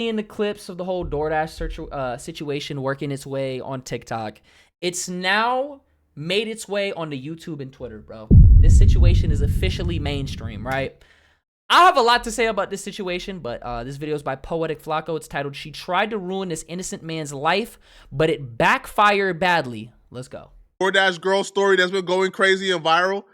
seeing the clips of the whole situation working its way on TikTok. It's now made its way onto YouTube and Twitter, bro. This situation is officially mainstream, right? I have a lot to say about this situation, but this video is by Poetic Flacco. It's titled, "She Tried to Ruin This Innocent Man's Life, but It Backfired Badly." Let's go. DoorDash girl story that's been going crazy and viral.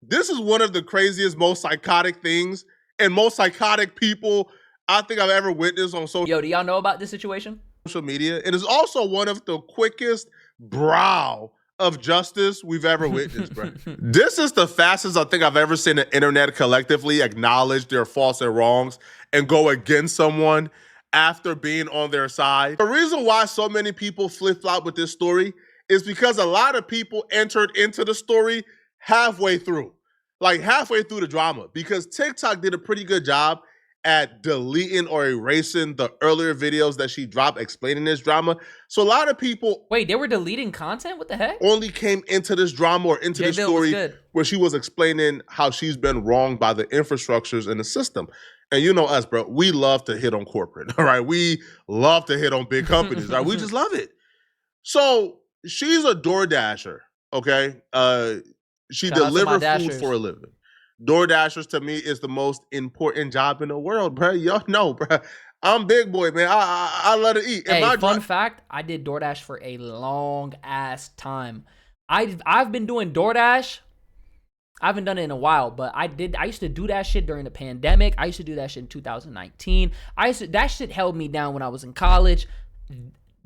This is one of the craziest, most psychotic things and most psychotic people I think I've ever witnessed on Yo, do y'all know about this situation? social media. It is also one of the quickest brow of justice we've ever witnessed, bro. This is the fastest I think I've ever seen the internet collectively acknowledge their faults and wrongs and go against someone after being on their side. The reason why so many people flip-flop with this story is because a lot of people entered into the story halfway through, like halfway through the drama, because TikTok did a pretty good job at deleting or erasing the earlier videos that she dropped explaining this drama. So a lot of people— Wait, they were deleting content? What the heck? only came into this drama or into this story where she was explaining how she's been wronged by the infrastructures in the system. And you know us, bro, we love to hit on corporate, all right? We love to hit on big companies, right? We just love it. So she's a DoorDasher, okay? She delivers food for a living. DoorDashers to me is the most important job in the world, bro. Y'all know, bro. I'm big boy, man. I love to eat. Hey, fun fact, I did DoorDash for a long ass time. I've been doing DoorDash. I haven't done it in a while, but I used to do that shit during the pandemic. I used to do that shit in 2019. That shit held me down when I was in college.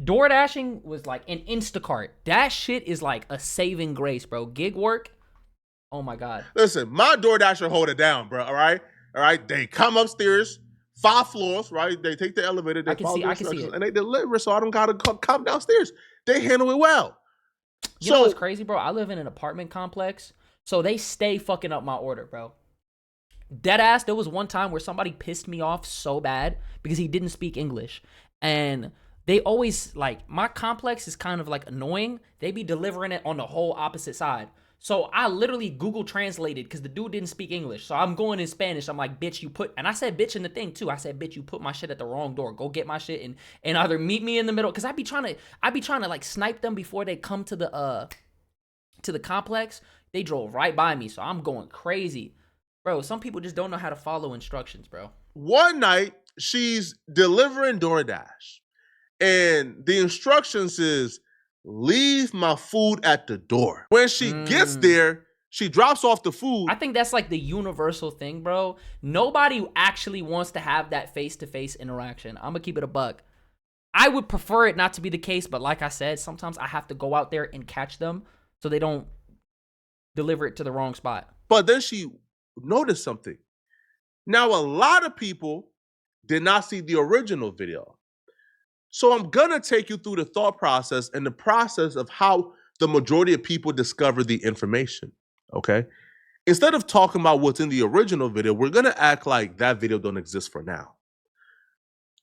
DoorDashing was like an Instacart. That shit is like a saving grace, bro. Gig work. Oh my God. Listen, my DoorDasher hold it down, bro. All right. All right. They come upstairs, 5 floors, right? They take the elevator, they follow the instructions, and they deliver, so I don't gotta come downstairs. They handle it well. You know what's crazy, bro? I live in an apartment complex, so they stay fucking up my order, bro. Deadass, there was one time where somebody pissed me off so bad because he didn't speak English. And they always, like, my complex is kind of like annoying. They be delivering it on the whole opposite side. So I literally Google translated because the dude didn't speak English. So I'm going in Spanish. I'm like, bitch, you put, and I said bitch in the thing too. I said, bitch, you put my shit at the wrong door. Go get my shit and either meet me in the middle. Cause I be trying to like snipe them before they come to the complex. They drove right by me. So I'm going crazy. Bro, some people just don't know how to follow instructions, bro. One night she's delivering DoorDash and the instructions is, leave my food at the door. When she gets there, she drops off the food. I think that's like the universal thing, bro. Nobody actually wants to have that face-to-face interaction. I'm gonna keep it a buck. I would prefer it not to be the case, but like I said, sometimes I have to go out there and catch them so they don't deliver it to the wrong spot. But then she noticed something. Now, a lot of people did not see the original video. So I'm gonna take you through the thought process and the process of how the majority of people discover the information, okay? Instead of talking about what's in the original video, we're gonna act like that video don't exist for now.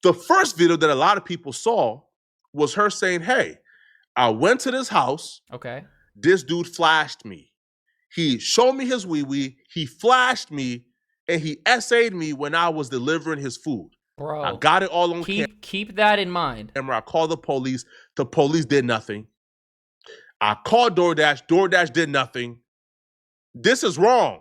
The first video that a lot of people saw was her saying, hey, I went to this house. Okay. This dude flashed me. He showed me his wee-wee, he flashed me, and he essayed me when I was delivering his food. Bro, I got it all on camera. Keep that in mind. I called the police. The police did nothing. I called DoorDash. DoorDash did nothing. This is wrong.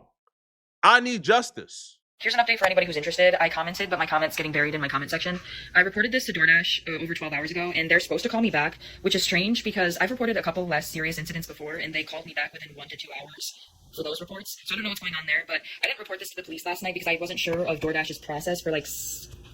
I need justice. Here's an update for anybody who's interested. I commented, but my comment's getting buried in my comment section. I reported this to DoorDash over 12 hours ago, and they're supposed to call me back, which is strange because I've reported a couple less serious incidents before, and they called me back within 1 to 2 hours for those reports. So I don't know what's going on there, but I didn't report this to the police last night because I wasn't sure of DoorDash's process for like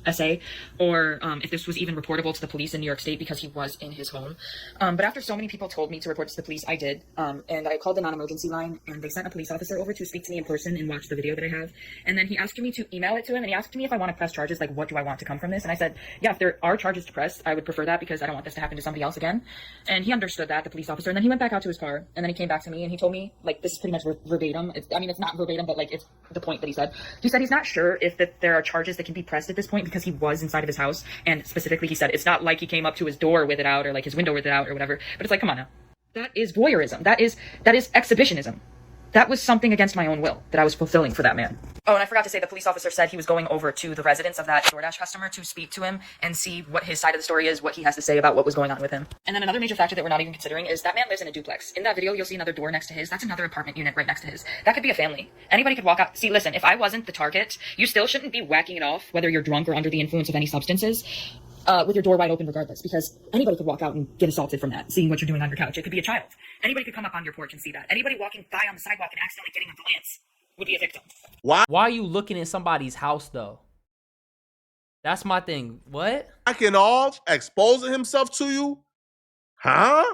essay or if this was even reportable to the police in New York State because he was in his home. But after so many people told me to report to the police, I did. And I called the non-emergency line and they sent a police officer over to speak to me in person and watch the video that I have. And then he asked me to email it to him and he asked me if I want to press charges, like what do I want to come from this? And I said, yeah, if there are charges to press, I would prefer that because I don't want this to happen to somebody else again. And he understood that, the police officer. And then he went back out to his car and then he came back to me and he told me, like, this is pretty much verbatim. I mean, it's not verbatim, but like it's the point that he said. He said he's not sure if there are charges that can be pressed at this point because he was inside of his house, and specifically he said it's not like he came up to his door with it out or like his window with it out or whatever, but it's like, come on now, that is voyeurism, that is exhibitionism. That was something against my own will that I was fulfilling for that man. Oh, and I forgot to say, the police officer said he was going over to the residence of that DoorDash customer to speak to him and see what his side of the story is, what he has to say about what was going on with him. And then another major factor that we're not even considering is that man lives in a duplex. In that video, you'll see another door next to his. That's another apartment unit right next to his. That could be a family. Anybody could walk out. See, listen, if I wasn't the target, you still shouldn't be whacking it off, whether you're drunk or under the influence of any substances, with your door wide open regardless, because anybody could walk out and get assaulted from that, seeing what you're doing on your couch. It could be a child. Anybody could come up on your porch and see that. Anybody walking by on the sidewalk and accidentally getting a glance would be a victim. Why Why are you looking in somebody's house though? That's my thing. What? backing off, exposing himself to you? Huh?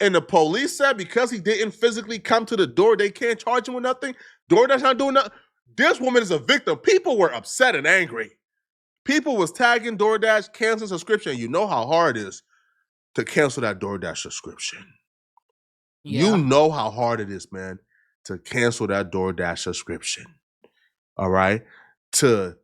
And the police said because he didn't physically come to the door, they can't charge him with nothing. DoorDash not doing nothing. This woman is a victim. People were upset and angry. People was tagging DoorDash, canceling subscription. You know how hard it is to cancel that DoorDash subscription. Yeah. You know how hard it is, man, to cancel that DoorDash subscription. All right? To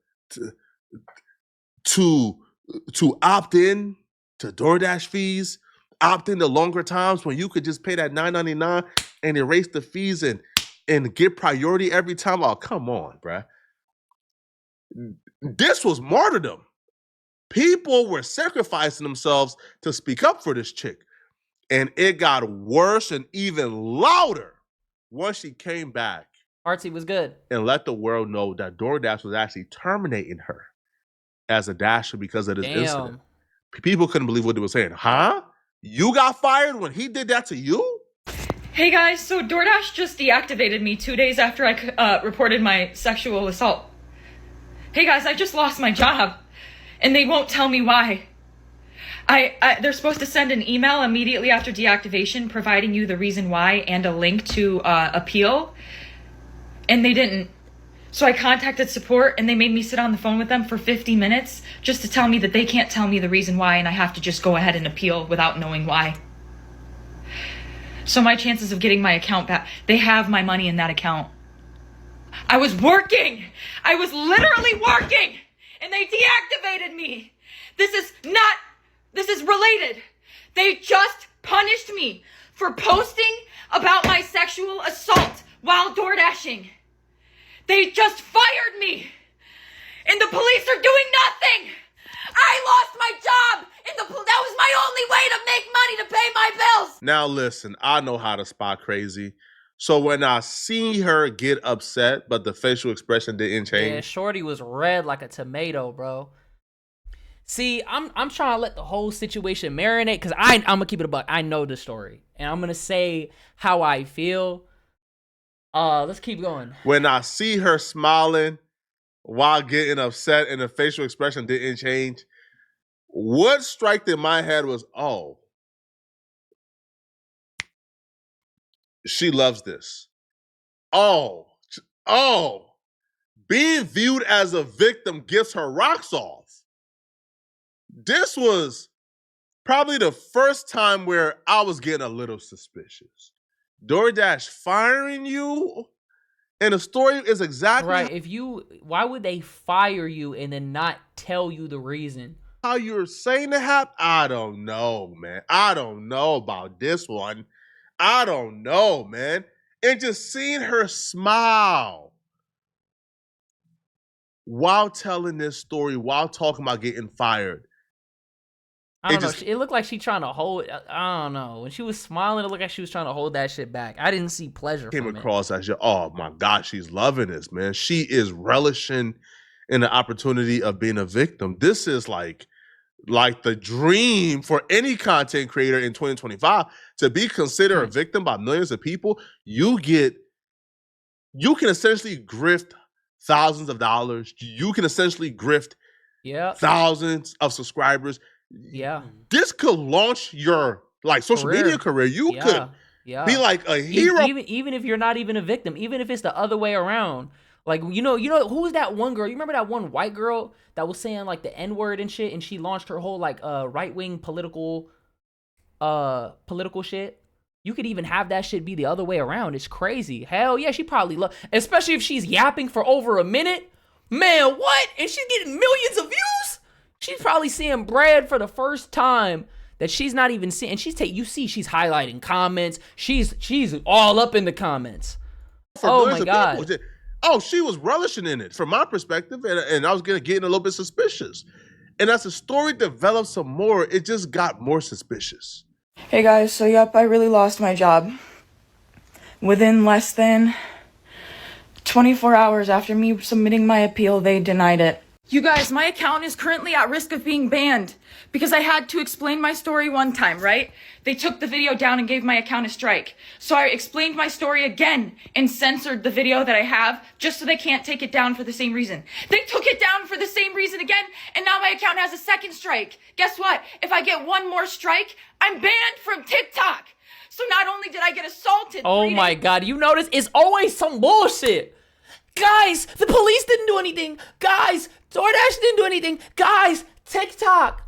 opt in to DoorDash fees, opt in to longer times when you could just pay that $9.99 and erase the fees and get priority every time. Oh, come on, bruh. This was martyrdom. People were sacrificing themselves to speak up for this chick. And it got worse and even louder once she came back Artsy was good. and let the world know that DoorDash was actually terminating her as a dasher because of this incident. People couldn't believe what they were saying. Huh? You got fired when he did that to you? Hey guys, so DoorDash just deactivated me 2 days after I reported my sexual assault. Hey guys, I just lost my job, and they won't tell me why. They're supposed to send an email immediately after deactivation providing you the reason why and a link to appeal, and they didn't. So I contacted support, and they made me sit on the phone with them for 50 minutes just to tell me that they can't tell me the reason why, and I have to just go ahead and appeal without knowing why. So my chances of getting my account back, they have my money in that account. I was working! I was literally working! And they deactivated me! This is related. They just punished me for posting about my sexual assault while door dashing. They just fired me! And the police are doing nothing! I lost my job! And that was my only way to make money to pay my bills! Now listen, I know how to spot crazy. So when I see her get upset, but the facial expression didn't change. Yeah, Shorty was red like a tomato, bro. See, I'm trying to let the whole situation marinate because I'm gonna keep it a buck. I know the story, and I'm gonna say how I feel. Let's keep going. When I see her smiling while getting upset and the facial expression didn't change, what struck in my head was, oh, she loves this. Oh, being viewed as a victim gets her rocks off. This was probably the first time where I was getting a little suspicious. DoorDash firing you, and the story is exactly Right. Why would they fire you and then not tell you the reason? how you're saying it happened. I don't know, man. I don't know about this one. I don't know, man. And just seeing her smile while telling this story, while talking about getting fired. I don't know. It looked like she trying to hold. I don't know. When she was smiling, it looked like she was trying to hold that shit back. I didn't see pleasure. Came from across as, oh my God, she's loving this, man. She is relishing in the opportunity of being a victim. This is like the dream for any content creator in 2025 to be considered a victim by millions of people. You can essentially grift thousands of dollars. You can essentially grift thousands of subscribers. Yeah. This could launch your social media career. You could be like a hero. Even if you're not even a victim, even if it's the other way around. Like, you know, who was that one girl? You remember that one white girl that was saying like the N-word and shit, and she launched her whole right-wing political shit? You could even have that shit be the other way around. It's crazy. Hell yeah, she probably especially if she's yapping for over a minute. Man, what? And she's getting millions of views? She's probably seeing bread for the first time that she's not even seeing. And she's highlighting comments. She's all up in the comments. for Oh millions my of people. God. Oh, she was relishing in it from my perspective, and I was getting a little bit suspicious. And as the story developed some more, it just got more suspicious. Hey guys, so yep, I really lost my job. Within less than 24 hours after me submitting my appeal, they denied it. You guys, my account is currently at risk of being banned because I had to explain my story one time, right? They took the video down and gave my account a strike. So I explained my story again and censored the video that I have just so they can't take it down for the same reason. They took it down for the same reason again, and now my account has a second strike. Guess what? If I get one more strike, I'm banned from TikTok. So not only did I get assaulted— Oh my God. You notice it's always some bullshit. Guys, the police didn't do anything. Guys, DoorDash didn't do anything. Guys, TikTok.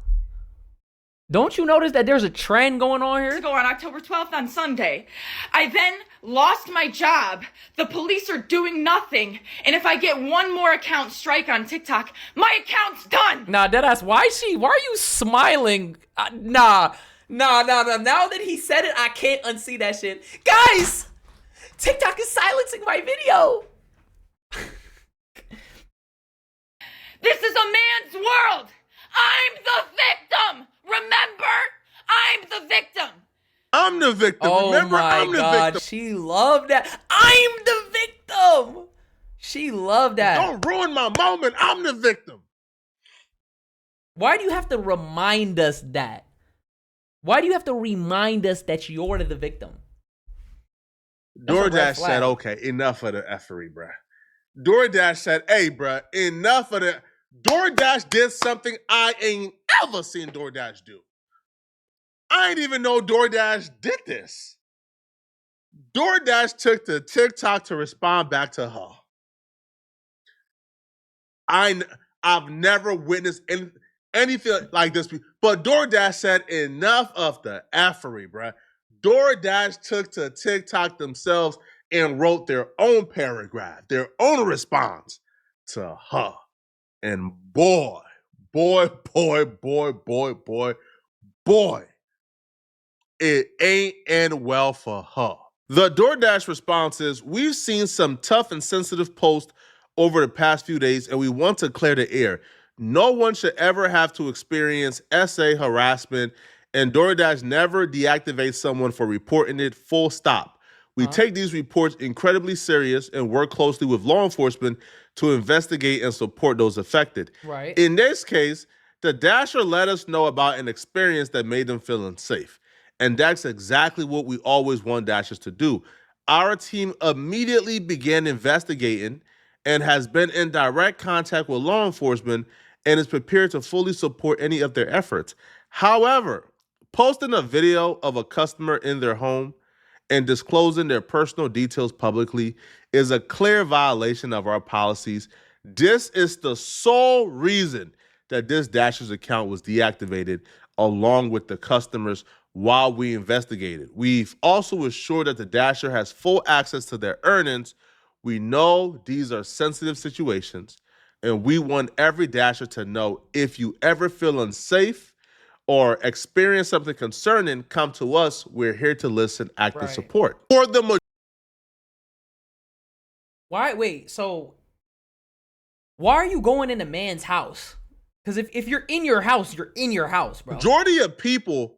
Don't you notice that there's a trend going on here? To go on October 12th on Sunday. I then lost my job. The police are doing nothing. And if I get one more account strike on TikTok, my account's done. Nah, deadass, why are you smiling? Nah. Now that he said it, I can't unsee that shit. Guys, TikTok is silencing my video. This is a man's world. I'm the victim. Remember? I'm the victim. I'm the victim. Oh Remember, my I'm the God, victim. she loved that. I'm the victim. She loved that. Don't ruin my moment. I'm the victim. Why do you have to remind us that? Why do you have to remind us that you're the victim? DoorDash said, okay, enough of the effery, bruh. DoorDash said, hey, bruh, enough of the... DoorDash did something I ain't ever seen DoorDash do. I ain't even know DoorDash did this. DoorDash took to TikTok to respond back to her. I've never witnessed anything like this. But DoorDash said, enough of the effery, bruh. DoorDash took to TikTok themselves and wrote their own paragraph, their own response to her. And boy, it ain't end well for her. The DoorDash response is, we've seen some tough and sensitive posts over the past few days, and we want to clear the air. No one should ever have to experience SA harassment, and DoorDash never deactivates someone for reporting it, full stop. We take these reports incredibly serious and work closely with law enforcement to investigate and support those affected. Right. In this case, the Dasher let us know about an experience that made them feel unsafe. And that's exactly what we always want Dashers to do. Our team immediately began investigating and has been in direct contact with law enforcement and is prepared to fully support any of their efforts. However, posting a video of a customer in their home and disclosing their personal details publicly is a clear violation of our policies. This is the sole reason that this Dasher's account was deactivated along with the customers while we investigated. We've also assured that the Dasher has full access to their earnings. We know these are sensitive situations, and we want every Dasher to know if you ever feel unsafe or experience something concerning, come to us. We're here to listen, act, and support. For the So why are you going in a man's house? Because if you're in your house, you're in your house, bro. majority of people,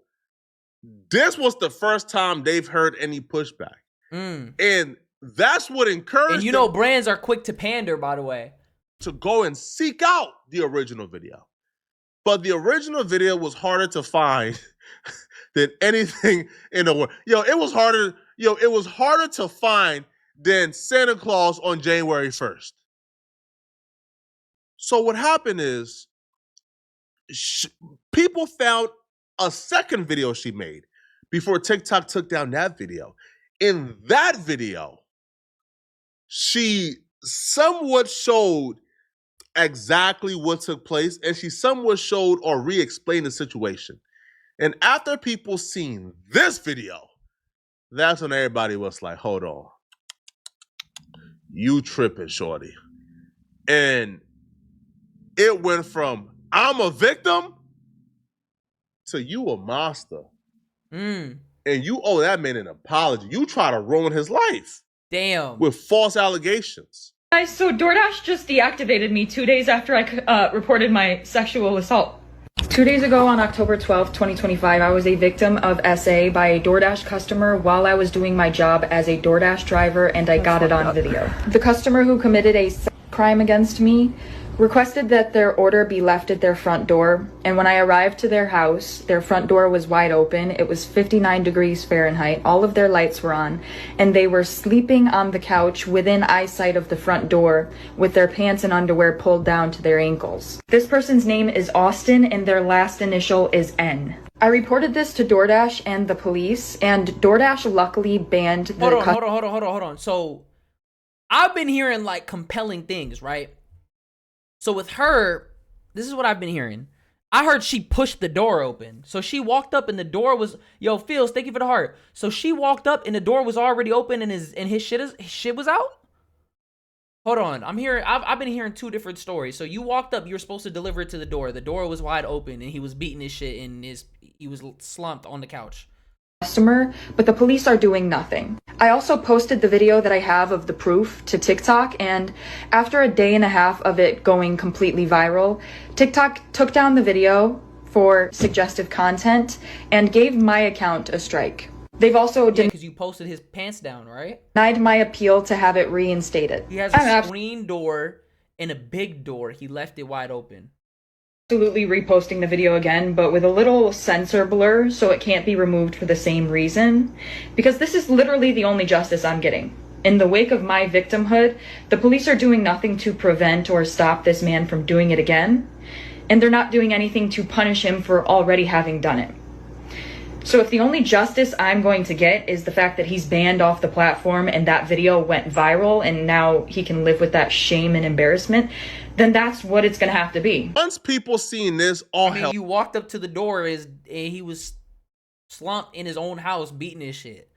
this was the first time they've heard any pushback. And that's what encouraged And you know, brands are quick to pander, by the way. To go and seek out the original video. But the original video was harder to find than anything in the world. It was harder to find than Santa Claus on January 1st. So what happened is people found a second video she made before TikTok took down that video. In that video, she somewhat showed exactly what took place, and she somewhat showed or re-explained the situation. And after people seen this video, that's when everybody was like, hold on. You tripping, shorty. And it went from, I'm a victim, to you a monster. And you owe that man an apology. You try to ruin his life. Damn. with false allegations. Guys, so DoorDash just deactivated me 2 days after I reported my sexual assault. 2 days ago on October 12th, 2025, I was a victim of SA by a DoorDash customer while I was doing my job as a DoorDash driver, and I got it on video. The customer who committed a crime against me requested that their order be left at their front door, and when I arrived to their house, their front door was wide open. It was 59 degrees Fahrenheit. All of their lights were on, and they were sleeping on the couch within eyesight of the front door with their pants and underwear pulled down to their ankles. This person's name is Austin, and their last initial is N. I reported this to DoorDash and the police, and DoorDash luckily banned the Hold on. So I've been hearing like compelling things, right? So with her, this is what I've been hearing. I heard she pushed the door open. So she walked up and the door was, yo, Phils, thank you for the heart. So she walked up and the door was already open and his shit was out? Hold on. I've been hearing two different stories. So you walked up, you were supposed to deliver it to the door. The door was wide open and he was beating his shit and he was slumped on the couch. Customer, but the police are doing nothing. I also posted the video that I have of the proof to TikTok, and after a day and a half of it going completely viral, TikTok took down the video for suggestive content and gave my account a strike. They've also because you posted his pants down, right? denied my appeal to have it reinstated. He has a screen door and a big door. He left it wide open. Absolutely reposting the video again, but with a little sensor blur so it can't be removed for the same reason, because this is literally the only justice I'm getting. In the wake of my victimhood, the police are doing nothing to prevent or stop this man from doing it again, and they're not doing anything to punish him for already having done it. So if the only justice I'm going to get is the fact that he's banned off the platform and that video went viral and now he can live with that shame and embarrassment, then that's what it's going to have to be. Once people seen this, all hell. You walked up to the door and he was slumped in his own house beating his shit.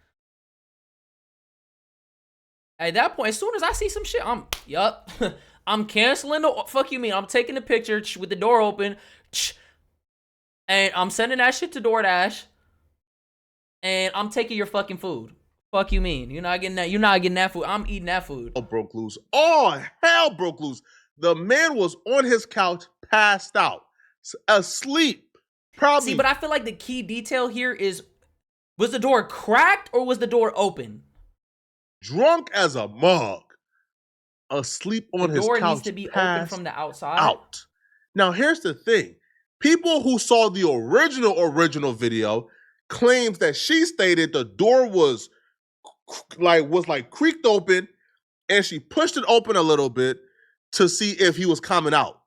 At that point, as soon as I see some shit, I'm canceling the, fuck you mean, I'm taking the picture with the door open and I'm sending that shit to DoorDash. And I'm taking your fucking food. Fuck you mean? You're not getting that. You're not getting that food. I'm eating that food. All broke loose. All hell broke loose. The man was on his couch, passed out, asleep. Probably. See, but I feel like the key detail here is: was the door cracked or was the door open? Drunk as a mug, asleep on his couch. The door needs to be open from the outside. Out. Now here's the thing: people who saw the original video claims that she stated the door was creaked open and she pushed it open a little bit to see if he was coming out.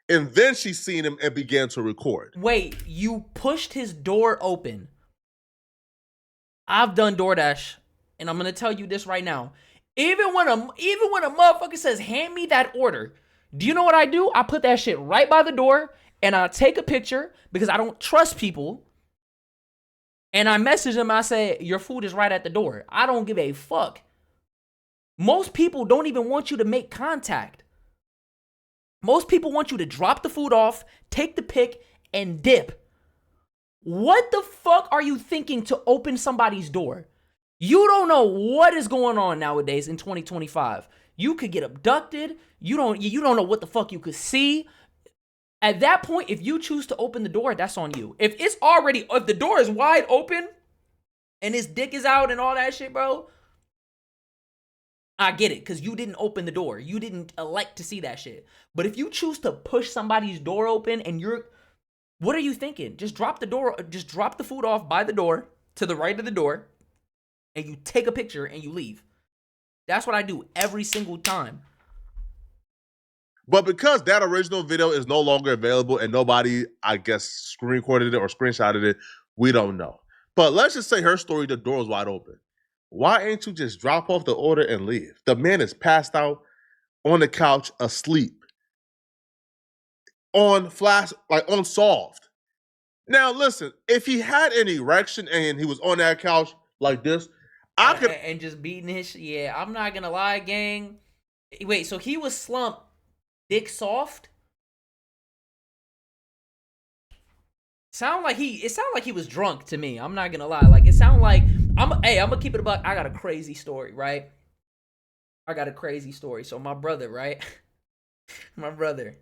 And then she seen him and began to record. Wait, you pushed his door open. I've done DoorDash, and I'm gonna tell you this right now. Even when a motherfucker says, hand me that order, do you know what I do? I put that shit right by the door and I take a picture because I don't trust people. And I message them, I say, your food is right at the door. I don't give a fuck. Most people don't even want you to make contact. Most people want you to drop the food off, take the pic, and dip. What the fuck are you thinking to open somebody's door? You don't know what is going on nowadays in 2025. You could get abducted. You don't know what the fuck you could see. At that point, if you choose to open the door, that's on you. If the door is wide open and his dick is out and all that shit, bro, I get it, because you didn't open the door. You didn't elect to see that shit. But if you choose to push somebody's door open and what are you thinking? Just drop the food off by the door to the right of the door and you take a picture and you leave. That's what I do every single time. But because that original video is no longer available and nobody, I guess, screen recorded it or screenshotted it, we don't know. But let's just say her story, the door was wide open. Why ain't you just drop off the order and leave? The man is passed out on the couch, asleep, unsolved. Now, listen, if he had an erection and he was on that couch like this, I could... And just beating his shit. Yeah, I'm not gonna lie, gang. Wait, so he was slumped, dick soft? It sounded like he was drunk to me. I'm not gonna lie. Like, it sounded like I'm gonna keep it a buck. I got a crazy story, right? I got a crazy story. So my brother, right? My brother,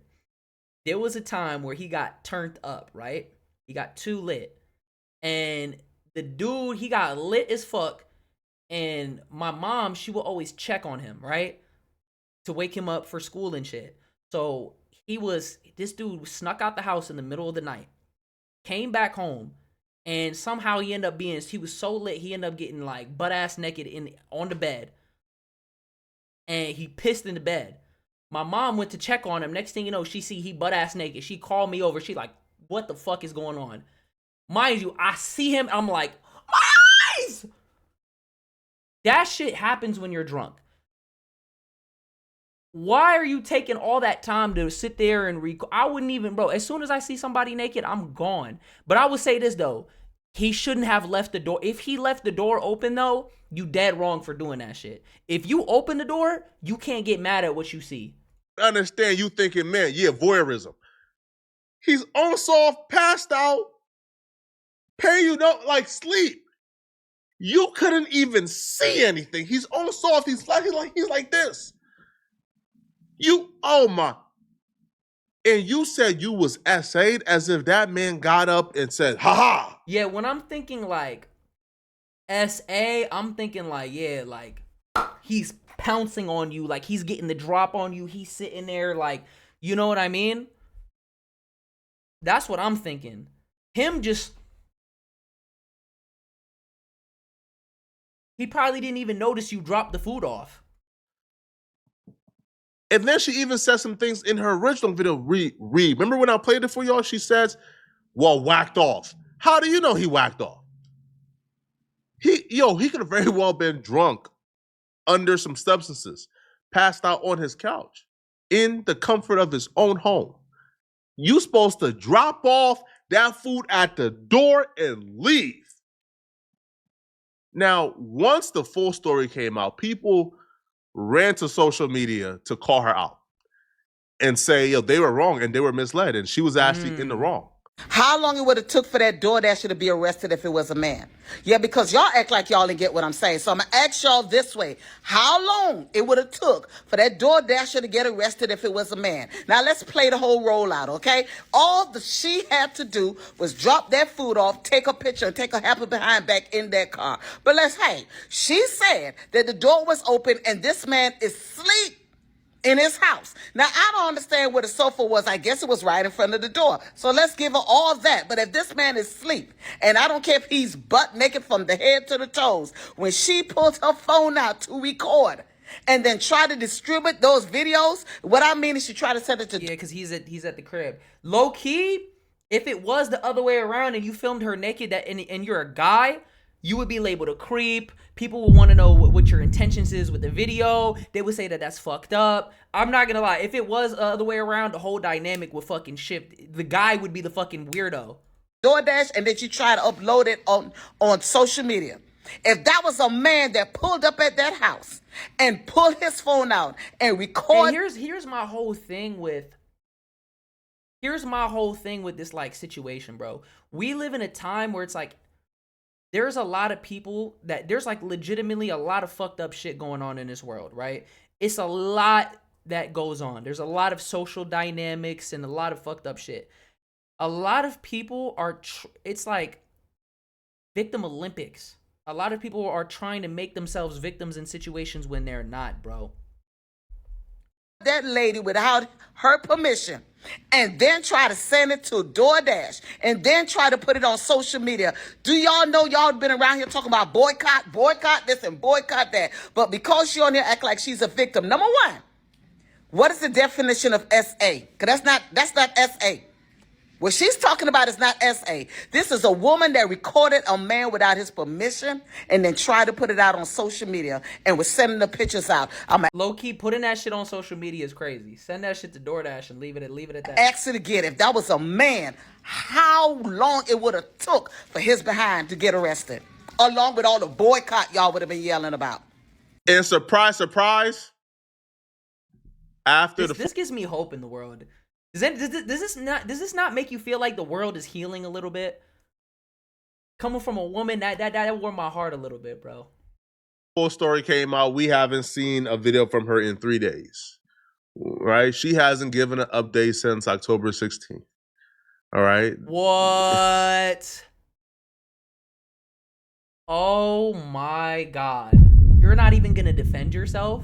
there was a time where he got turned up, right? He got too lit. And the dude, he got lit as fuck. And my mom, she will always check on him, right? To wake him up for school and shit. So this dude snuck out the house in the middle of the night, came back home, and somehow he was so lit, he ended up getting like butt ass naked on the bed. And he pissed in the bed. My mom went to check on him. Next thing you know, she see he butt ass naked. She called me over. She like, what the fuck is going on? Mind you, I see him. I'm like, my eyes! That shit happens when you're drunk. Why are you taking all that time to sit there and I wouldn't even, bro. As soon as I see somebody naked, I'm gone. But I would say this though. He shouldn't have left the door. If he left the door open though, you dead wrong for doing that shit. If you open the door, you can't get mad at what you see. I understand you thinking, man, yeah, voyeurism. He's on soft, passed out, paying you no like sleep. You couldn't even see anything. He's on soft. He's like this. Oh my. And you said you was essayed as if that man got up and said, ha ha. Yeah, when I'm thinking like SA, I'm thinking like, yeah, like he's pouncing on you, like he's getting the drop on you. He's sitting there like, you know what I mean? That's what I'm thinking. Him just, he probably didn't even notice you dropped the food off. And then she even said some things in her original video. Remember when I played it for y'all? She says, well, whacked off. How do you know he whacked off? He could have very well been drunk under some substances, passed out on his couch in the comfort of his own home. You supposed to drop off that food at the door and leave. Now, once the full story came out, people ran to social media to call her out and say, they were wrong and they were misled and she was actually in the wrong. How long it would have took for that Doordasher to be arrested if it was a man? Yeah, because y'all act like y'all didn't get what I'm saying. So I'm going to ask y'all this way. How long it would have took for that Doordasher to get arrested if it was a man? Now, let's play the whole rollout, okay? All she had to do was drop that food off, take a picture, and take her happy behind back in that car. But she said that the door was open and this man is asleep in his house. Now, I don't understand where the sofa was. I guess it was right in front of the door. So let's give her all that. But if this man is asleep, and I don't care if he's butt naked from the head to the toes, when she pulls her phone out to record and then try to distribute those videos, what I mean is she tried to send it to... Yeah, because he's at the crib. Low key, if it was the other way around and you filmed her naked and you're a guy, you would be labeled a creep. People would want to know what your intentions is with the video. They would say that that's fucked up. I'm not gonna lie. If it was the other way around, the whole dynamic would fucking shift. The guy would be the fucking weirdo. DoorDash, and then you try to upload it on social media. If that was a man that pulled up at that house and pulled his phone out and recorded... Here's my whole thing with this like situation, bro. We live in a time where it's like, there's a lot of people there's like legitimately a lot of fucked up shit going on in this world, right? It's a lot that goes on. There's a lot of social dynamics and a lot of fucked up shit. A lot of people it's like victim Olympics. A lot of people are trying to make themselves victims in situations when they're not, bro. That lady without her permission and then try to send it to DoorDash and then try to put it on social media. Do y'all know y'all been around here talking about boycott this and boycott that? But because she on here act like she's a victim, number one, what is the definition of SA? Because that's not SA. What she's talking about is not SA. This is a woman that recorded a man without his permission and then tried to put it out on social media and was sending the pictures out. Low-key, putting that shit on social media is crazy. Send that shit to DoorDash and leave it at that. Ask it again. If that was a man, how long it would have took for his behind to get arrested, along with all the boycott y'all would have been yelling about. And surprise, surprise, this gives me hope in the world. Does this not make you feel like the world is healing a little bit? Coming from a woman that warmed my heart a little bit, bro. Full story came out. We haven't seen a video from her in 3 days. Right? She hasn't given an update since October 16th. All right. What? Oh my God. You're not even gonna defend yourself?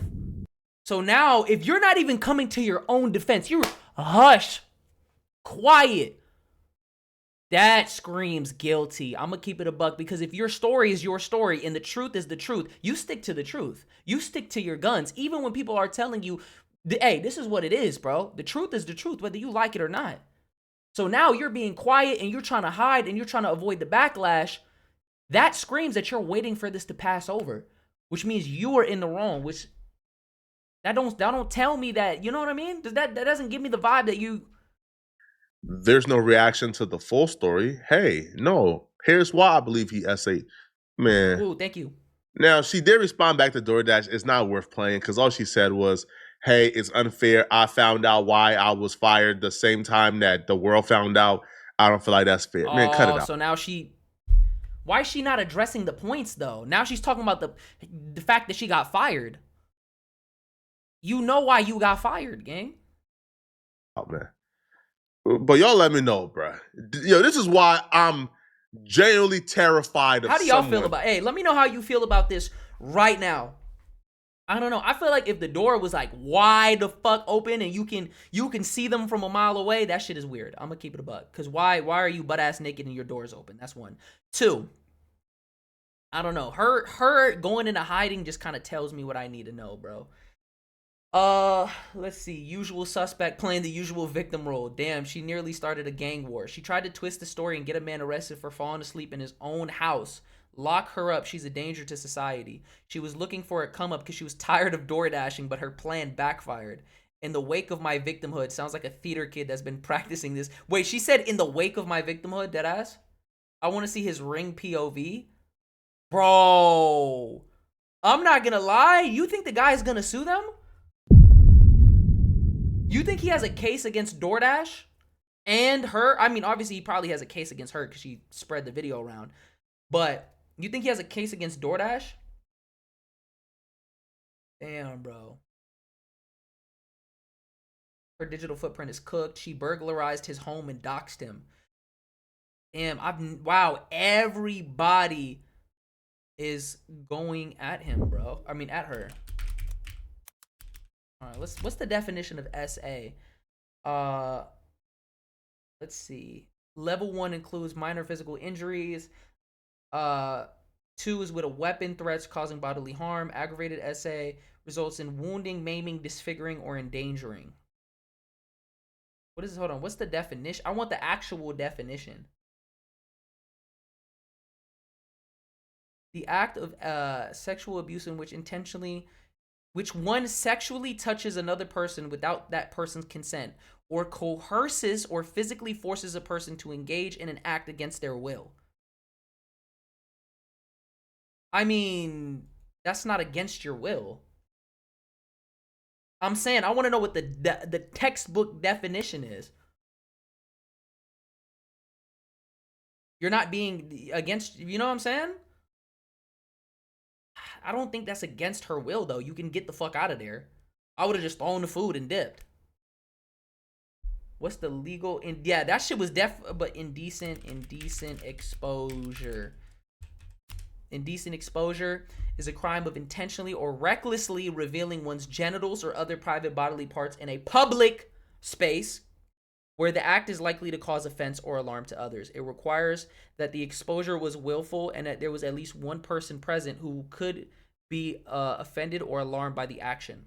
So now, if you're not even coming to your own defense, you're hush, quiet. That screams guilty. I'm gonna keep it a buck, because if your story is your story and the truth is the truth, you stick to the truth. You stick to your guns, even when people are telling you, hey, this is what it is, bro. The truth is the truth, whether you like it or not. So now you're being quiet and you're trying to hide and you're trying to avoid the backlash. That screams that you're waiting for this to pass over, which means you are in the wrong, which that don't tell me that, you know what I mean? That doesn't give me the vibe that you... There's no reaction to the full story. Hey, no. Here's why I believe he essayed. Man. Ooh, thank you. Now, she did respond back to DoorDash. It's not worth playing, because all she said was, hey, it's unfair. I found out why I was fired the same time that the world found out. I don't feel like that's fair. Man, cut it out. So now why is she not addressing the points, though? Now she's talking about the fact that she got fired. You know why you got fired, gang. Oh, man. But y'all let me know, bruh. Yo, this is why I'm genuinely terrified of How do y'all feel about... Hey, let me know how you feel about this right now. I don't know. I feel like if the door was like wide the fuck open and you can see them from a mile away, that shit is weird. I'm gonna keep it a buck. Cause why are you butt ass naked and your door's open? That's one. Two, I don't know. Her going into hiding just kind of tells me what I need to know, bro. Let's see. Usual suspect playing the usual victim role. Damn, she nearly started a gang war. She tried to twist the story and get a man arrested for falling asleep in his own house. Lock her up. She's a danger to society. She was looking for a come up because she was tired of door dashing, but her plan backfired. In the wake of my victimhood, sounds like a theater kid that's been practicing this. Wait, she said in the wake of my victimhood, deadass? I want to see his ring POV. Bro, I'm not gonna lie. You think the guy's gonna sue them? You think he has a case against DoorDash and her? I mean, obviously he probably has a case against her because she spread the video around. But you think he has a case against DoorDash? Damn, bro. Her digital footprint is cooked. She burglarized his home and doxed him. Damn, wow, everybody is going at him, bro. I mean, at her. All right, what's the definition of SA? Let's see. Level 1 includes minor physical injuries. 2 is with a weapon, threats causing bodily harm. Aggravated SA results in wounding, maiming, disfiguring, or endangering. What is this? Hold on. What's the definition? I want the actual definition. The act of sexual abuse in which one sexually touches another person without that person's consent, or coerces or physically forces a person to engage in an act against their will. I mean, that's not against your will. I'm saying I want to know what the textbook definition is. You're not being against, you know what I'm saying? I don't think that's against her will, though. You can get the fuck out of there. I would have just thrown the food and dipped. What's the legal... Yeah, that shit was but indecent exposure. Indecent exposure is a crime of intentionally or recklessly revealing one's genitals or other private bodily parts in a public space where the act is likely to cause offense or alarm to others. It requires that the exposure was willful and that there was at least one person present who could be offended or alarmed by the action.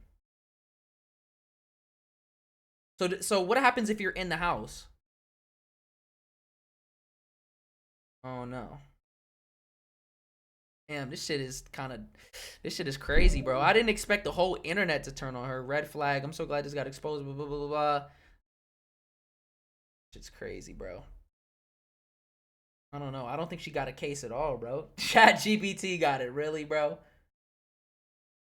So what happens if you're in the house? Oh no. Damn, this shit is crazy, bro. I didn't expect the whole internet to turn on her. Red flag. I'm so glad this got exposed. Blah, blah, blah, blah, blah. Shit's crazy, bro. I don't know. I don't think she got a case at all, bro. Chat GPT got it. Really, bro?